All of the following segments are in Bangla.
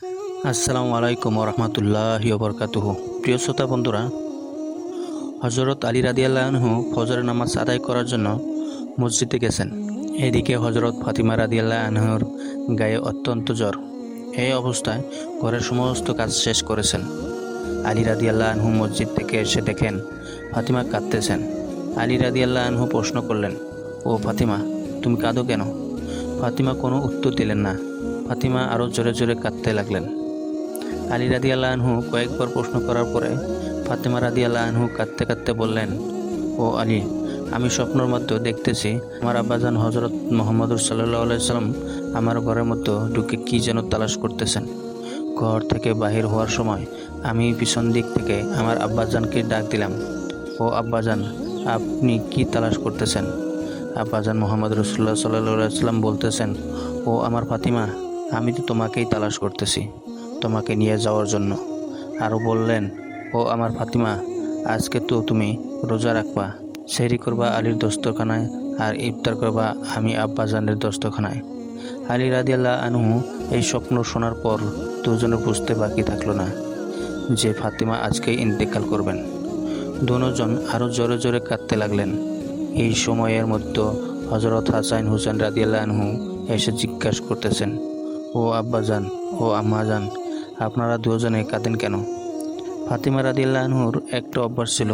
আসসালামু আলাইকুম ওরহমতুল্লাহি ওবরকাতুহু। প্রিয় শ্রোতা বন্ধুরা, হজরত আলী রাদিয়াল্লাহু আনহু ফজরের নামাজ আদায় করার জন্য মসজিদে গেছেন। এদিকে হজরত ফাতিমা রাদিয়াল্লাহু আনহুর গায়ে অত্যন্ত জ্বর। এই অবস্থায় ঘরের সমস্ত কাজ শেষ করেছেন। আলী রাদিয়াল্লাহু আনহু মসজিদ থেকে এসে দেখেন ফাতিমা কাঁদতেছেন। আলী রাদিয়াল্লাহু আনহু প্রশ্ন করলেন, ও ফাতিমা, তুমি কাঁদো কেন? ফাতিমা কোনো উত্তর দিলেন না। ফাতিমা আরও জোরে জোরে কাঁদতে লাগলেন। আলী রাদিয়াল্লাহু আনহু কয়েকবার প্রশ্ন করার পরে ফাতেমা রাদিয়াল্লাহু আনহু কাঁদতে কাঁদতে বললেন, ও আলী, আমি স্বপ্নের মধ্যে দেখতেছি আমার আব্বাজান হজরত মুহাম্মদ সাল্লাল্লাহু আলাইহি সাল্লাম আমার ঘরের মধ্যে ঢুকে কি যেন তালাশ করতেছেন। ঘর থেকে বাহির হওয়ার সময় আমি পিছন দিক থেকে আমার আব্বাজানকে ডাক দিলাম, ও আব্বাজান, আপনি কি তালাশ করতেছেন? আব্বাজান মুহাম্মদ রাসূলুল্লাহ সাল্লাল্লাহু আলাইহি সাল্লাম বলতেছেন, ও আমার ফাতিমা, আমি তো তোমাকেই তালাশ করতেছি, তোমাকে নিয়ে যাওয়ার জন্য। আরও বললেন, ও আমার ফাতিমা, আজকে তো তুমি রোজা রাখবা, সেহরি করবা আলীর দস্তরখানায়, আর ইফতার করবা আমি আব্বাজানের দস্তরখানায়। আলী রাদিয়াল্লাহু আনহু এই স্বপ্ন শোনার পর দুজনে বুঝতে বাকি থাকলো না যে ফাতিমা আজকেই ইন্তেকাল করবেন। দুজন আরও জোরে জোরে কাঁদতে লাগলেন। এই সময়ের মধ্যে হজরত হাসান হুসেন রাদিয়াল্লাহু আনহু এসে জিজ্ঞাসা করতেছেন, ও আব্বাজান, ও আম্মাজান, আপনারা দুজনে কাঁদেন কেন? ফাতিমা রাদিয়াল্লাহু আনহুর একটা অভ্যাস ছিল,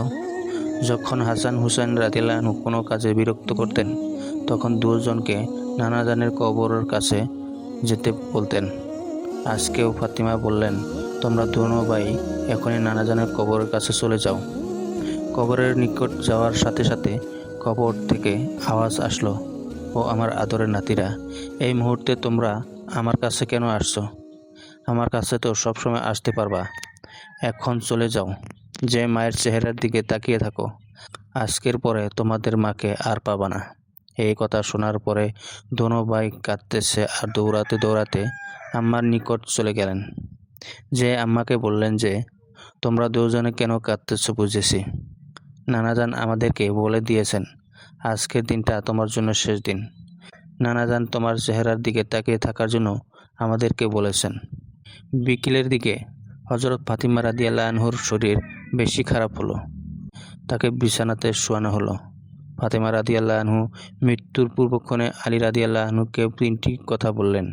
যখন হাসান হুসেন রাদিয়াল্লাহু আনহু কোনো কাজে বিরক্ত করতেন তখন দুজনকে নানাজানের কবরের কাছে যেতে বলতেন। আজকেও ফাতিমা বললেন, তোমরা দুনো ভাই এখনই নানাজানের কবরের কাছে চলে যাও। কবরের নিকট যাওয়ার সাথে সাথে কবর থেকে আওয়াজ আসলো, ও আমার আদরের নাতিরা, এই মুহূর্তে তোমরা আমার কাছে কেন আসছো? আমার কাছে তো সবসময় আসতে পারবা। এখন চলে যাও, যে মায়ের চেহারার দিকে তাকিয়ে থাকো। আজকের পরে তোমাদের মাকে আর পাবা না। এই কথা শোনার পরে দোনো ভাই কাঁদতেছে আর দৌড়াতে দৌড়াতে আম্মার নিকট চলে গেলেন। যে আম্মাকে বললেন যে, তোমরা দুজনে কেন কাঁদতেছো বুঝেছি। নানাজান আমাদেরকে বলে দিয়েছেন আজকের দিনটা তোমার জন্য শেষ দিন। নানাজান তোমার চেহারার দিকে তাকিয়ে থাকার জন্য আমাদেরকে বলেছেন। বিকেলের দিকে হজরত ফাতিমা রাদিয়াল্লাহু আনহুর শরীর বেশি খারাপ হলো। তাকে বিছানাতে শোয়ানো হলো। ফাতিমা রাদিয়াল্লাহু আনহু মৃত্যুর পূর্বক্ষণে আলী রাদিয়াল্লাহু আনহুকে 3টি কথা বললেন।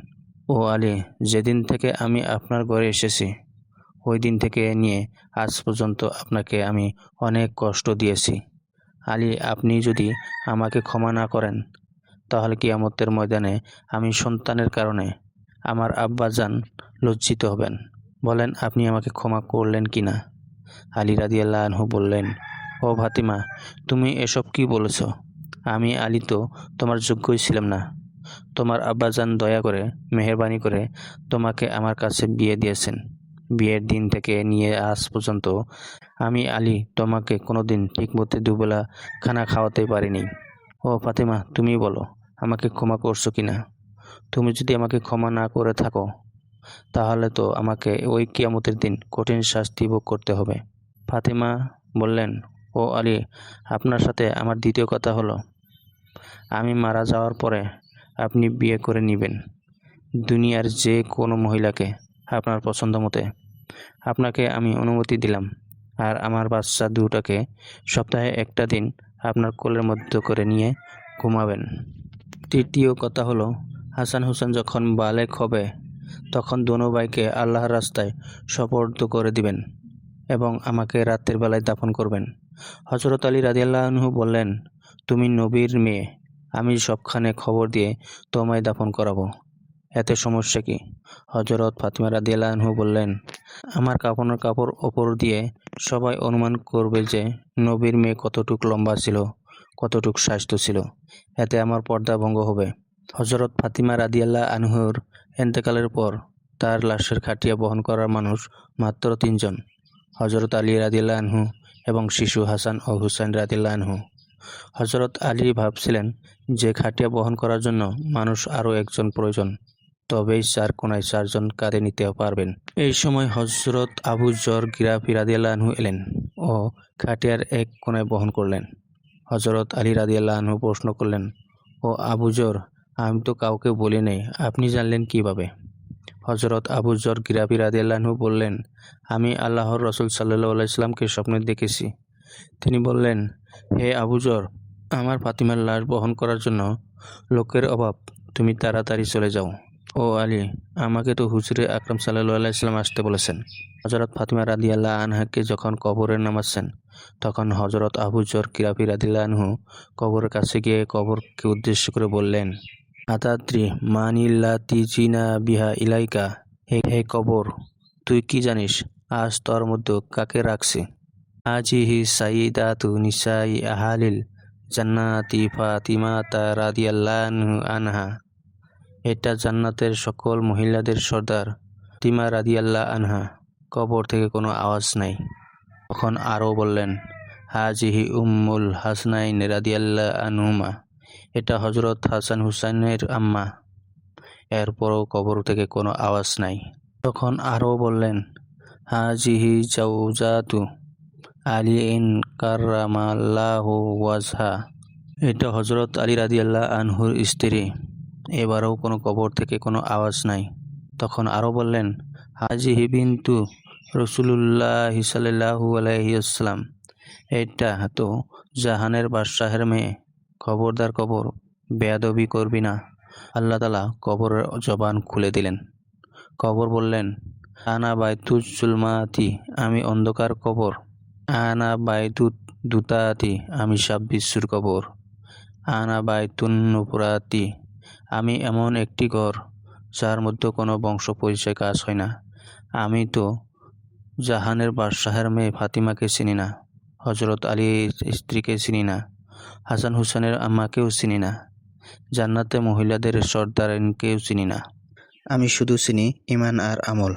ও আলী, যেদিন থেকে আমি আপনার ঘরে এসেছি ওই দিন থেকে নিয়ে আজ পর্যন্ত আপনাকে আমি অনেক কষ্ট দিয়েছি। আলী, আপনি যদি আমাকে ক্ষমা না করেন তাহলে কিয়ামতের ময়দানে আমি সন্তানের কারণে আমার আব্বাজান লজ্জিত হবেন। বলেন আপনি আমাকে ক্ষমা করলেন কি না? আলী রাদিয়াল্লাহু আনহু বললেন, ও ফাতিমা, তুমি এসব কি বলেছ? আমি আলী তো তোমার যোগ্যই ছিলাম না। তোমার আব্বাজান দয়া করে, মেহেরবানি করে তোমাকে আমার কাছে বিয়ে দিয়েছেন। বিয়ের দিন থেকে নিয়ে আজ পর্যন্ত আমি আলী তোমাকে কোনোদিন ঠিকমতো দুবেলা খানা খাওয়াতে পারিনি। ও ফাতিমা, তুমি বলো আমাকে ক্ষমা করছো কিনা? তুমি যদি আমাকে ক্ষমা না করে থাকো তাহলে তো আমাকে ওই কিয়ামতের দিন কঠিন শাস্তি ভোগ করতে হবে। ফাতিমা বললেন, ও আলী, আপনার সাথে আমার দ্বিতীয় কথা হলো, আমি মারা যাওয়ার পরে আপনি বিয়ে করে নেবেন দুনিয়ার যে কোনো মহিলাকে আপনার পছন্দ মতে। আপনাকে আমি অনুমতি দিলাম। আর আমার বাচ্চা দুটাকে সপ্তাহে একটা দিন আপনার কোলের মধ্যে করে নিয়ে ঘুমাবেন। তৃতীয় কথা হলো, হাসান হোসেন যখন বালেগ হবে তখন দোনো ভাইকে আল্লাহর রাস্তায় সোপর্দ করে দিবেন এবং আমাকে রাতের বেলায় দাফন করবেন। হযরত আলী রাদিয়াল্লাহু আনহু বললেন, তুমি নবীর মেয়ে, আমি সবখানে খবর দিয়ে তোমায় দাফন করাবো, এতে সমস্যা কি? হযরত ফাতিমা রাদিয়াল্লাহু আনহু বললেন, আমার কাফনের কাপড় ওপর দিয়ে সবাই অনুমান করবে যে নবীর মেয়ে কতটুক লম্বা ছিল, কতটুক স্বাস্থ্য ছিল, এতে আমার পর্দা ভঙ্গ হবে। হযরত ফাতিমা রাদিয়াল্লাহু আনহুর ইন্তেকালের পর তার লাশের খাটিয়া বহন করার মানুষ মাত্র 3 জন, হযরত আলী রাদিয়াল্লাহু আনহু এবং শিশু হাসান ও হুসাইন রাদিয়াল্লাহু আনহু। হযরত আলী ভাবছিলেন যে খাটিয়া বহন করার জন্য মানুষ আরও একজন প্রয়োজন, তবেই 4 কোনায় 4 জন কাঁধে নিতে পারবেন। এই সময় হযরত আবু যর গিরাফি রাদিয়াল্লাহু আনহু এলেন ও খাটিয়ার এক কোনায় বহন করলেন। হযরত আলী রাদিয়াল্লাহু আনহু প্রশ্ন করলেন, ও আবু যর, আমি তো কাউকে বলি নাই, আপনি জানলেন কিভাবে? হজরত আবু যর গিরাফি রাদিয়াল্লাহু আনহু বললেন, আমি আল্লাহর রসুল সাল্লাল্লাহু আলাইহি সাল্লামকে স্বপ্নে দেখেছি। তিনি বললেন, হে আবু যর, আমার ফাতিমার লাশ বহন করার জন্য লোকের অভাব, তুমি তাড়াতাড়ি চলে যাও। ও আলী, আমাকে তো হুজুরে আকরাম সাল্লাল্লাহু আলাইহি সাল্লাম আসতে বলেছেন। হজরত ফাতিমা রাদিয়াল্লাহু আনহাকে যখন কবরে নামাচ্ছেন, তখন হজরত আবু যর গিরাফি রাদিয়াল্লাহু আনহু কবরের কাছে গিয়ে কবরকে উদ্দেশ্য করে বললেন, আতাদ্রি মানিল্লাতি জিনা বিহা ইলাইকা, হে কবর, তুই কি জানিস আজ তোর মধ্যে কাকে রাখছি? আজিহি সাইয়্যিদাতু নিসাই আহালিল জান্নাতি ফাতিমাতা রাদিয়াল্লাহু আনহা। এটা জান্নাতের সকল মহিলাদের সর্দার ফাতিমা রাদিয়াল্লাহু আনহা। কবর থেকে কোনো আওয়াজ নাই। তখন আরও বললেন, হাজিহি উম্মুল হাসনাইন রাদিয়াল্লাহু আনহুমা। এটা হজরত হাসান হুসাইনের আম্মা। এরপরও কবর থেকে কোনো আওয়াজ নাই। তখন আরও বললেন, হাজিহি জাওজাতু আলিইন কাররামাল্লাহু ওয়াজহা। এটা হজরত আলী রাদিয়াল্লাহু আনহুর স্ত্রী। এবারও কোনো কবর থেকে কোনো আওয়াজ নাই। তখন আরও বললেন, হাজিহি বিনতু রাসূলুল্লাহি সাল্লাল্লাহু আলাইহি ওয়াসাল্লাম। এটা তো জাহানের বাদশাহের মেয়ে। খবরদার কবর, বেয়াদবি করবি না। আল্লাহ তাআলা কবরের জবান খুলে দিলেন। কবর বললেন, আনা বাইতুজ জুলমাতি, আমি অন্ধকার কবর। আনা বাইতুত দুতাতি, আমি সাপ বিচ্ছুর কবর। আনা বাইতুন নুপুরাতি, আমি এমন একটি ঘর যার মধ্যে কোনো বংশ পরিচয় কাজ হয় না। আমি তো জাহানের বাদশাহের মেয়ে ফাতিমাকে চিনি না, হজরত আলীর স্ত্রীকে চিনি না, হাসান হুসেনের আম্মাকেও চিনি না, জান্নাতে মহিলাদের সর্দারিনকেও চিনি না। আমি শুধু চিনি ঈমান আর আমল।